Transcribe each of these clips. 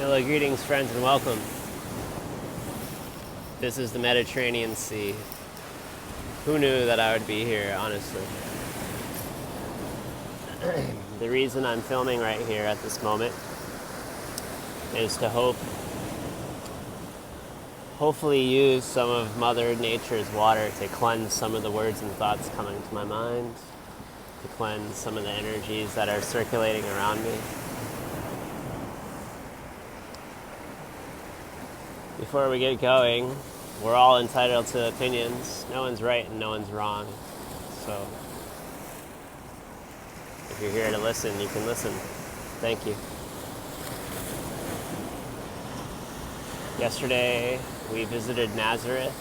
Hello, greetings, friends, and welcome. This is the Mediterranean Sea. Who knew that I would be here, honestly? The reason I'm filming right here at this moment is to hopefully use some of Mother Nature's water to cleanse some of the words and thoughts coming to my mind, to cleanse some of the energies that are circulating around me. Before we get going, we're all entitled to opinions. No one's right and no one's wrong. So, if you're here to listen, you can listen. Thank you. Yesterday, we visited Nazareth,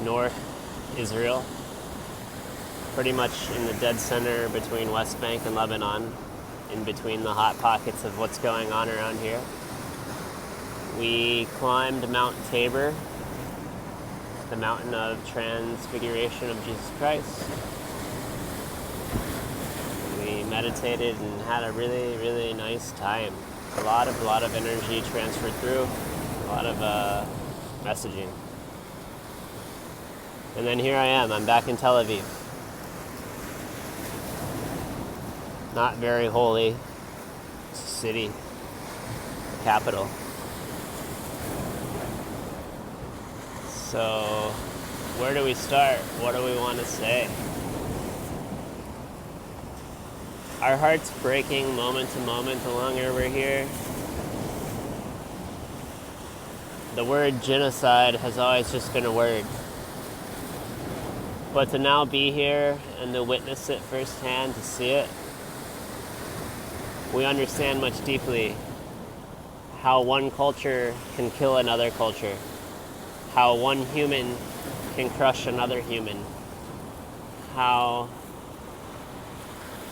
North Israel, pretty much in the dead center between West Bank and Lebanon, in between the hot pockets of what's going on around here. We climbed Mount Tabor, the mountain of transfiguration of Jesus Christ. We meditated and had a really, really nice time. A lot of energy transferred through, a lot of messaging. And then here I am, I'm back in Tel Aviv. Not very holy city, capital. So, where do we start? What do we want to say? Our hearts breaking moment to moment the longer we're here. The word genocide has always just been a word. But to now be here and to witness it firsthand, to see it, we understand much deeply how one culture can kill another culture. How one human can crush another human. How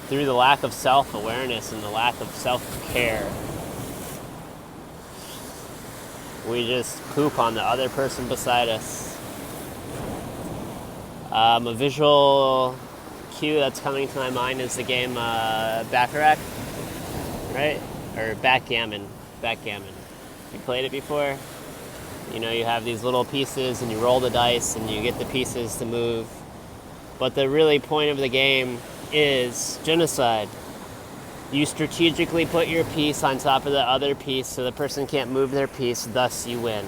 through the lack of self-awareness and the lack of self-care, we just poop on the other person beside us. A visual cue that's coming to my mind is the game Baccarat, right? Or backgammon. You played it before? You know, you have these little pieces and you roll the dice and you get the pieces to move. But the really point of the game is genocide. You strategically put your piece on top of the other piece so the person can't move their piece, thus you win.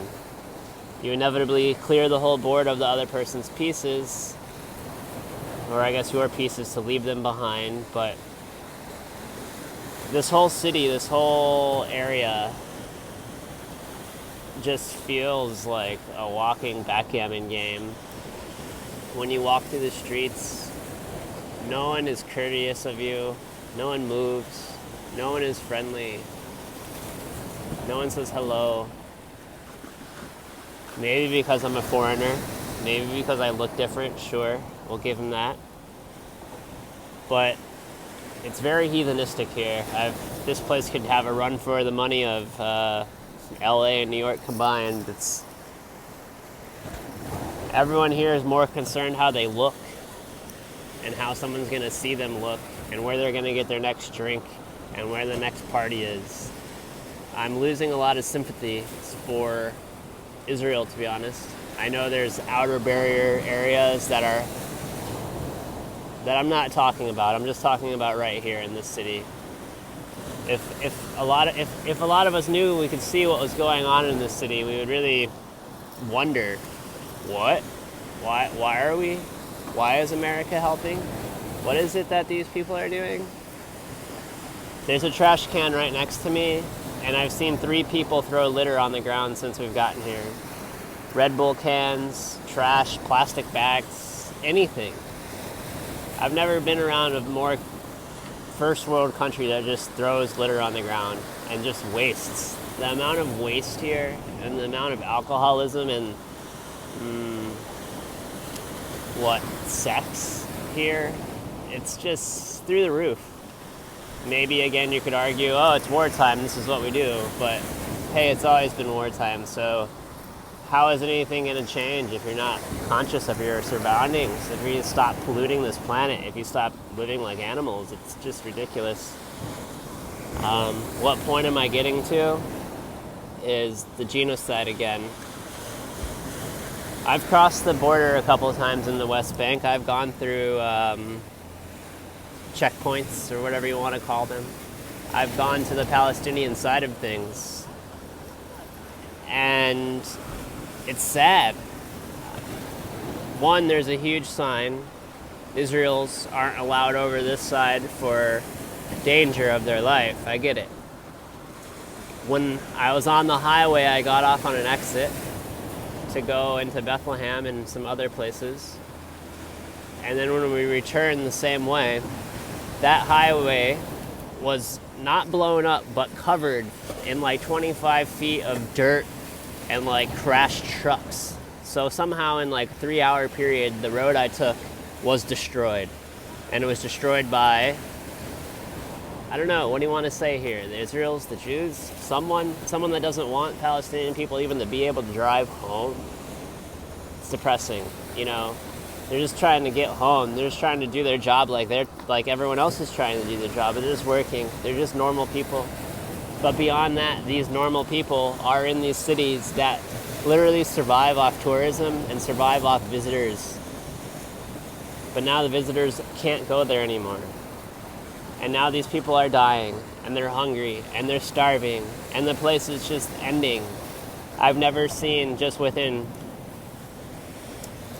You inevitably clear the whole board of the other person's pieces, or I guess your pieces, to leave them behind. But this whole city, this whole area just feels like a walking backgammon game. When you walk through the streets, no one is courteous of you, no one moves, no one is friendly, no one says hello. Maybe because I'm a foreigner, maybe because I look different, sure, we'll give them that. But it's very heathenistic here. This place could have a run for the money of LA and New York combined. Everyone here is more concerned how they look and how someone's going to see them look and where they're going to get their next drink and where the next party is. I'm losing a lot of sympathy for Israel, to be honest. I know there's outer barrier areas that I'm not talking about. I'm just talking about right here in this city. If a lot of us knew we could see what was going on in this city, we would really wonder, what? Why is America helping? What is it that these people are doing? There's a trash can right next to me, and I've seen 3 people throw litter on the ground since we've gotten here. Red Bull cans, trash, plastic bags, anything. I've never been around a more first world country that just throws litter on the ground and just wastes. The amount of waste here and the amount of alcoholism and sex here, it's just through the roof. Maybe again you could argue, oh, it's wartime, this is what we do, but hey, it's always been wartime, so how is anything going to change if you're not conscious of your surroundings? If you stop polluting this planet, if you stop living like animals, it's just ridiculous. What point am I getting to? Is the genocide again. I've crossed the border a couple of times in the West Bank. I've gone through checkpoints, or whatever you want to call them. I've gone to the Palestinian side of things. And it's sad. One, there's a huge sign. Israelis aren't allowed over this side for danger of their life. I get it. When I was on the highway, I got off on an exit to go into Bethlehem and some other places. And then when we returned the same way, that highway was not blown up, but covered in like 25 feet of dirt and like crashed trucks. So somehow in like a 3-hour period, the road I took was destroyed. And it was destroyed by, I don't know, what do you want to say here? The Israelis, the Jews, someone that doesn't want Palestinian people even to be able to drive home. It's depressing, you know. They're just trying to get home. They're just trying to do their job like everyone else is trying to do their job. They're just working. They're just normal people. But beyond that, these normal people are in these cities that literally survive off tourism and survive off visitors. But now the visitors can't go there anymore. And now these people are dying, and they're hungry, and they're starving, and the place is just ending. I've never seen, just within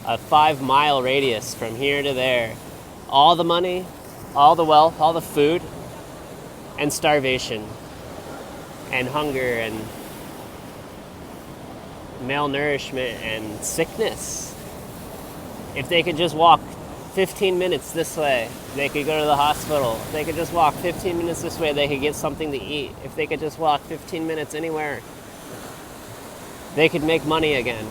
a 5-mile radius from here to there, all the money, all the wealth, all the food, and starvation, and hunger, and malnourishment, and sickness. If they could just walk 15 minutes this way, they could go to the hospital. If they could just walk 15 minutes this way, they could get something to eat. If they could just walk 15 minutes anywhere, they could make money again.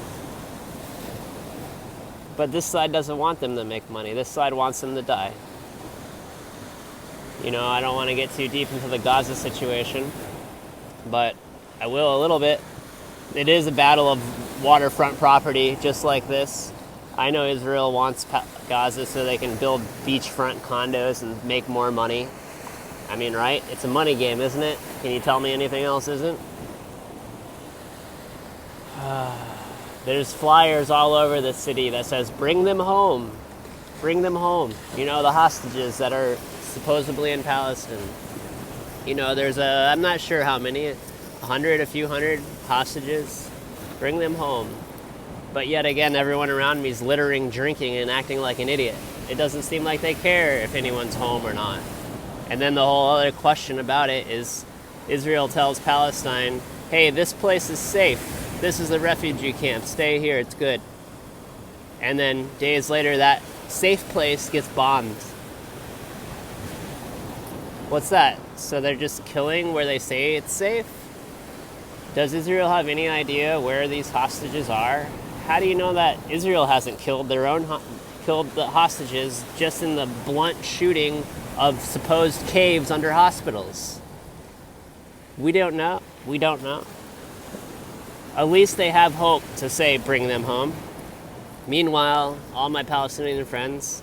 But this side doesn't want them to make money. This side wants them to die. You know, I don't want to get too deep into the Gaza situation, but I will a little bit. It is a battle of waterfront property, just like this. I know Israel wants Gaza so they can build beachfront condos and make more money. I mean, right? It's a money game, isn't it? Can you tell me anything else isn't? There's flyers all over the city that says, bring them home. Bring them home. You know, the hostages that are supposedly in Palestine. You know, there's I'm not sure how many, a few hundred hostages. Bring them home. But yet again, everyone around me is littering, drinking, and acting like an idiot. It doesn't seem like they care if anyone's home or not. And then the whole other question about it is Israel tells Palestine, hey, this place is safe. This is the refugee camp. Stay here. It's good. And then days later, that safe place gets bombed. What's that? So they're just killing where they say it's safe? Does Israel have any idea where these hostages are? How do you know that Israel hasn't killed killed the hostages just in the blunt shooting of supposed caves under hospitals? We don't know. We don't know. At least they have hope to say, bring them home. Meanwhile, all my Palestinian friends,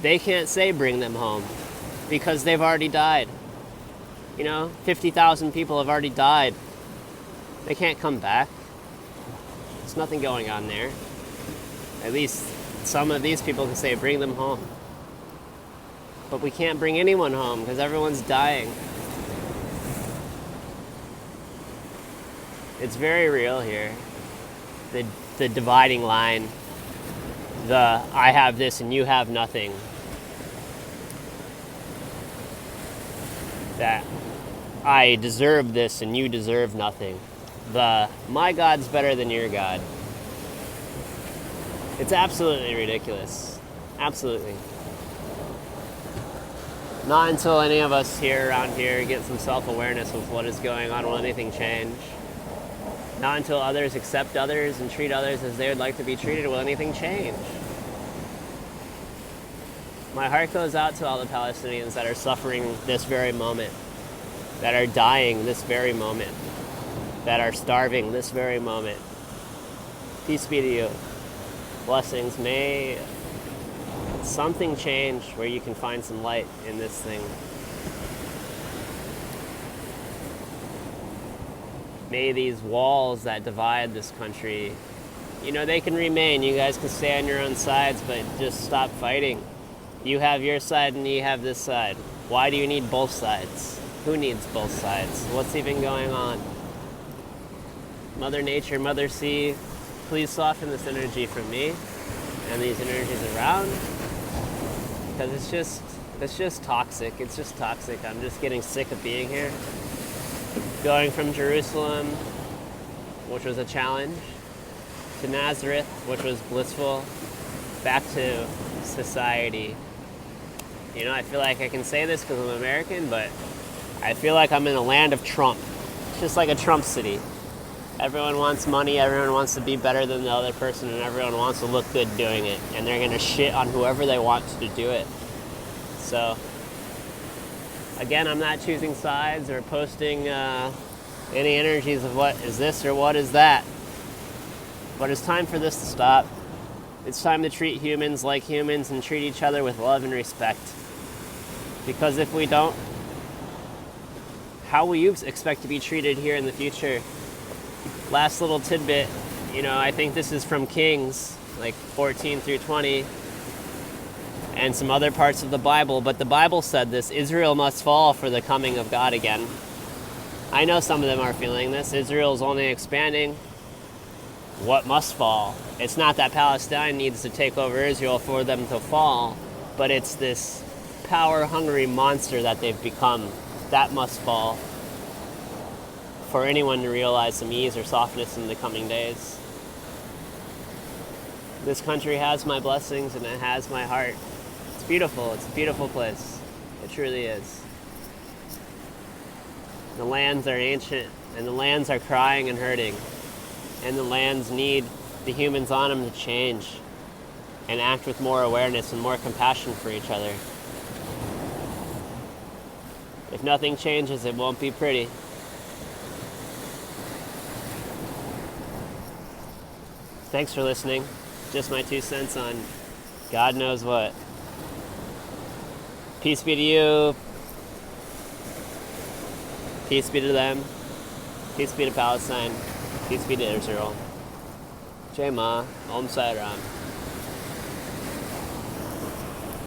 they can't say bring them home because they've already died. You know, 50,000 people have already died. They can't come back. There's nothing going on there. At least some of these people can say bring them home. But we can't bring anyone home because everyone's dying. It's very real here. The dividing line. The I have this and you have nothing. That I deserve this and you deserve nothing. The my God's better than your God. It's absolutely ridiculous. Absolutely. Not until any of us here around here get some self-awareness with what is going on will anything change. Not until others accept others and treat others as they would like to be treated will anything change. My heart goes out to all the Palestinians that are suffering this very moment, that are dying this very moment, that are starving this very moment. Peace be to you. Blessings. May something change where you can find some light in this thing. may these walls that divide this country, they can remain. You guys can stay on your own sides, but just stop fighting. You have your side and you have this side. Why do you need both sides? Who needs both sides? What's even going on? Mother Nature, Mother Sea, please soften this energy from me and these energies around, because it's just toxic. It's just toxic. I'm just getting sick of being here. Going from Jerusalem, which was a challenge, to Nazareth, which was blissful, back to society. I feel like I can say this because I'm American, but I feel like I'm in a land of Trump. It's just like a Trump city. Everyone wants money, everyone wants to be better than the other person, and everyone wants to look good doing it. And they're going to shit on whoever they want to do it. So, again, I'm not choosing sides or posting any energies of what is this or what is that. But it's time for this to stop. It's time to treat humans like humans and treat each other with love and respect. Because if we don't, how will you expect to be treated here in the future? Last little tidbit, I think this is from Kings, like 14 through 20, and some other parts of the Bible, but the Bible said this: Israel must fall for the coming of God again. I know some of them are feeling this. Israel's only expanding. What must fall? It's not that Palestine needs to take over Israel for them to fall, but it's this power-hungry monster that they've become. That must fall for anyone to realize some ease or softness in the coming days. This country has my blessings and it has my heart. It's beautiful. It's a beautiful place. It truly is. The lands are ancient, and the lands are crying and hurting. And the lands need the humans on them to change and act with more awareness and more compassion for each other. If nothing changes, it won't be pretty. Thanks for listening. Just my 2 cents on God knows what. Peace be to you. Peace be to them. Peace be to Palestine. Peace be to Israel. Jai Ma. Om Sai Ram.